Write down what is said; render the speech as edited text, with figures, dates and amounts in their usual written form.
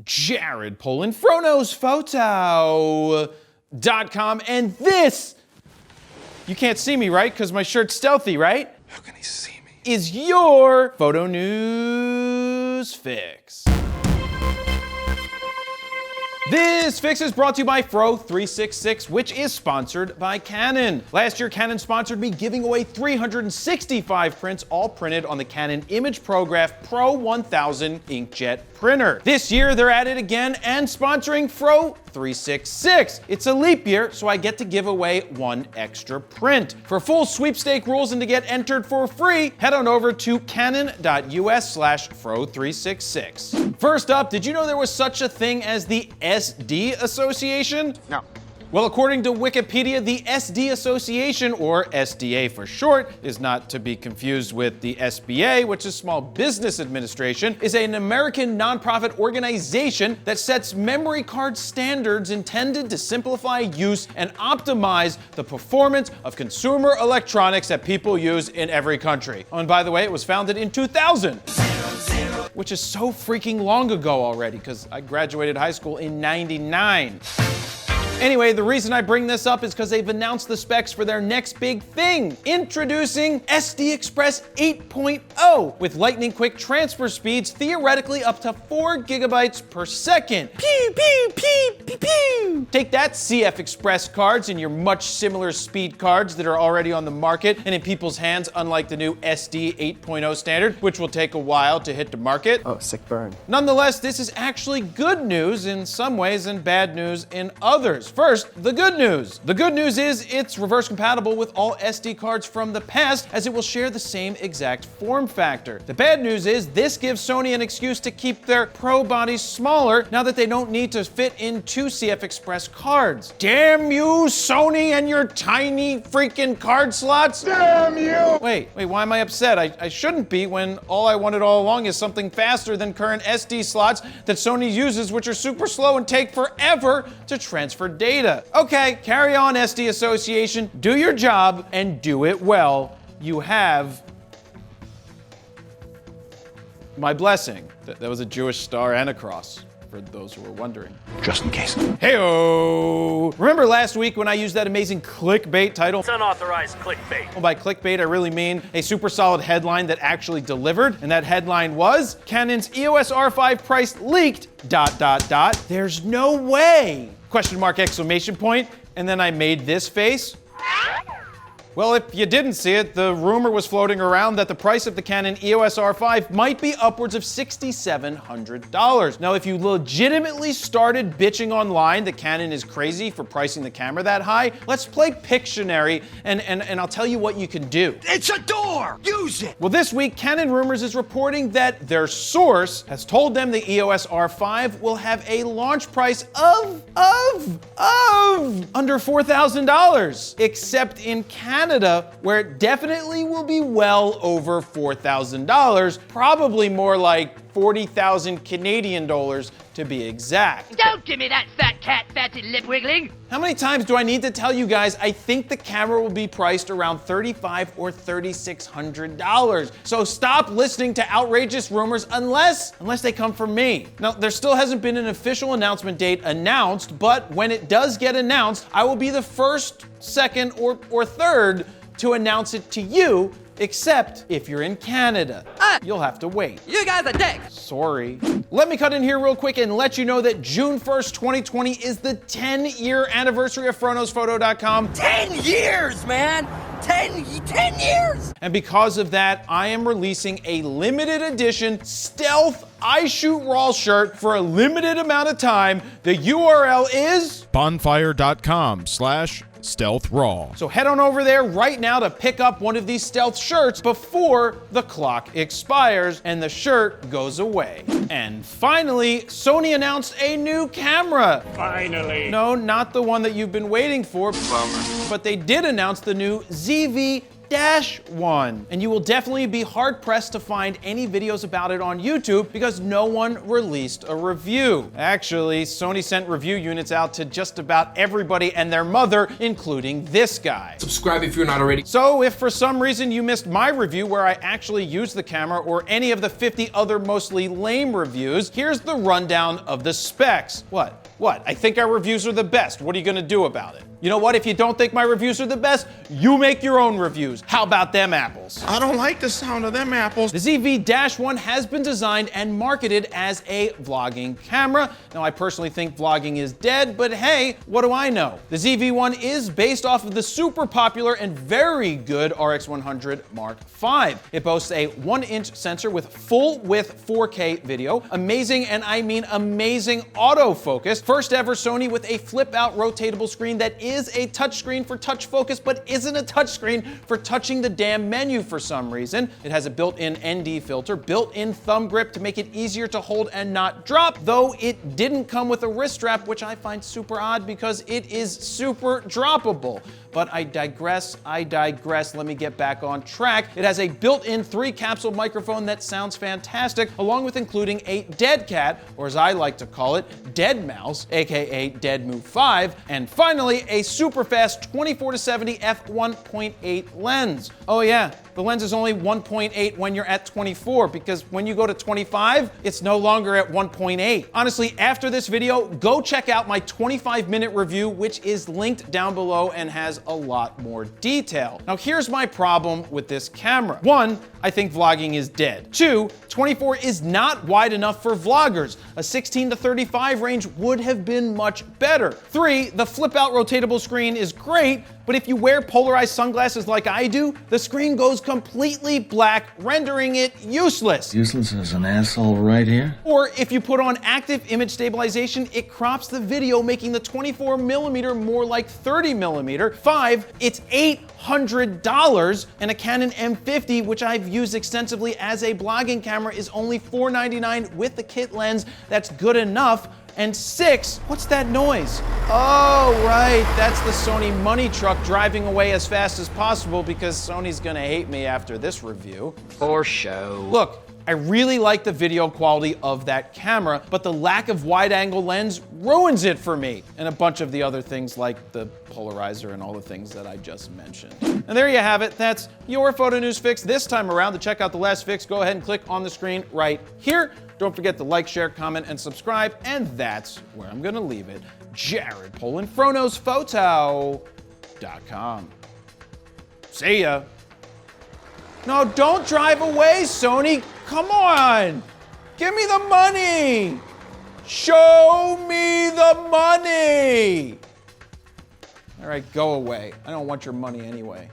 Jared Polin, FroKnowsPhoto.com, and this, you can't see me, right? Because my shirt's stealthy, right? How can he see me? Is your photo news fix. This fix is brought to you by Fro366, which is sponsored by Canon. Last year, Canon sponsored me giving away 365 prints, all printed on the Canon Image Prograph Pro 1000 inkjet printer. This year, they're at it again and sponsoring Fro366. It's a leap year, so I get to give away one extra print. For full sweepstake rules and to get entered for free, head on over to canon.us/Fro366. First up, did you know there was such a thing as the SD Association? No. Well, according to Wikipedia, the SD Association, or SDA for short, is not to be confused with the SBA, which is Small Business Administration, is an American nonprofit organization that sets memory card standards intended to simplify use and optimize the performance of consumer electronics that people use in every country. Oh, and by the way, it was founded in 2000. Which is so freaking long ago already, because I graduated high school in '99. Anyway, the reason I bring this up is because they've announced the specs for their next big thing. Introducing SD Express 8.0 with lightning quick transfer speeds theoretically up to 4 gigabytes per second. Pew, pew, pew, pew, pew. Take that, CF Express cards and your much similar speed cards that are already on the market and in people's hands, unlike the new SD 8.0 standard, which will take a while to hit the market. Oh, sick burn. Nonetheless, this is actually good news in some ways and bad news in others. First, the good news. The good news is it's reverse compatible with all SD cards from the past, as it will share the same exact form factor. The bad news is this gives Sony an excuse to keep their Pro bodies smaller now that they don't need to fit in 2 CF Express cards. Damn you, Sony, and your tiny freaking card slots. Damn you! Wait, why am I upset? I shouldn't be when all I wanted all along is something faster than current SD slots that Sony uses, which are super slow and take forever to transfer data. Okay, carry on, SD Association. Do your job and do it well. You have my blessing. That was a Jewish star and a cross, for those who were wondering. Just in case. Heyo! Remember last week when I used that amazing clickbait title? It's unauthorized clickbait. Well, by clickbait, I really mean a super solid headline that actually delivered, and that headline was, Canon's EOS R5 Price leaked, ... There's no way! Question mark, exclamation point, and then I made this face. Well, if you didn't see it, the rumor was floating around that the price of the Canon EOS R5 might be upwards of $6,700. Now, if you legitimately started bitching online that Canon is crazy for pricing the camera that high, let's play Pictionary and I'll tell you what you can do. It's a door! Use it! Well, this week, Canon Rumors is reporting that their source has told them the EOS R5 will have a launch price of under $4,000, except in Canada, where it definitely will be well over $4,000, probably more like 40,000 Canadian dollars to be exact. Don't give me that fat cat fatted lip wiggling. How many times do I need to tell you guys I think the camera will be priced around $3,500 or $3,600? So stop listening to outrageous rumors unless they come from me. Now, there still hasn't been an official announcement date announced, but when it does get announced, I will be the first, second, or third to announce it to you, except if you're in Canada. You'll have to wait. You guys are dicks. Sorry. Let me cut in here real quick and let you know that June 1st, 2020 is the 10-year anniversary of FroKnowsPhoto.com. 10 years, man. 10 years. And because of that, I am releasing a limited edition stealth I Shoot Raw shirt for a limited amount of time. The URL is bonfire.com/stealthraw. So head on over there right now to pick up one of these stealth shirts before the clock expires and the shirt goes away. And finally, Sony announced a new camera. Finally. No, not the one that you've been waiting for. Bummer. But they did announce the new ZV-1 ZV-1. And you will definitely be hard-pressed to find any videos about it on YouTube because no one released a review. Actually, Sony sent review units out to just about everybody and their mother, including this guy. Subscribe if you're not already. So if for some reason you missed my review where I actually used the camera or any of the 50 other mostly lame reviews, here's the rundown of the specs. What? I think our reviews are the best. What are you gonna do about it? You know what? If you don't think my reviews are the best, you make your own reviews. How about them apples? I don't like the sound of them apples. The ZV-1 has been designed and marketed as a vlogging camera. Now, I personally think vlogging is dead, but hey, what do I know? The ZV-1 is based off of the super popular and very good RX100 Mark V. It boasts a 1-inch sensor with full-width 4K video, amazing, and I mean amazing autofocus, first ever Sony with a flip-out rotatable screen that is a touchscreen for touch focus, but isn't a touchscreen for touching the damn menu for some reason. It has a built-in ND filter, built-in thumb grip to make it easier to hold and not drop, though it didn't come with a wrist strap, which I find super odd because it is super droppable. But I digress. Let me get back on track. It has a built-in 3-capsule microphone that sounds fantastic, along with including a dead cat, or as I like to call it, dead mouse, aka Dead Move 5, and finally, a super fast 24-70 f1.8 lens. Oh yeah, the lens is only 1.8 when you're at 24, because when you go to 25, it's no longer at 1.8. Honestly, after this video, go check out my 25-minute review, which is linked down below and has a lot more detail. Now, here's my problem with this camera. 1, I think vlogging is dead. 2, 24 is not wide enough for vloggers. A 16 to 35 range would have been much better. 3, the flip-out rotatable screen is great, but if you wear polarized sunglasses like I do, the screen goes completely black, rendering it useless. Useless as an asshole right here? Or if you put on active image stabilization, it crops the video, making the 24mm more like 30mm. 5, it's $800, and a Canon M50, which I've used extensively as a blogging camera, is only $499 with the kit lens that's good enough. And 6, what's that noise? Oh, right, that's the Sony money truck driving away as fast as possible because Sony's gonna hate me after this review. For show. Look, I really like the video quality of that camera, but the lack of wide-angle lens ruins it for me, and a bunch of the other things like the polarizer and all the things that I just mentioned. And there you have it. That's your photo news fix this time around. To check out the last fix, go ahead and click on the screen right here. Don't forget to like, share, comment, and subscribe, and that's where I'm gonna leave it. Jared Polin, FroKnowsPhoto.com. See ya. No, don't drive away, Sony. Come on. Give me the money. Show me the money. All right, go away. I don't want your money anyway.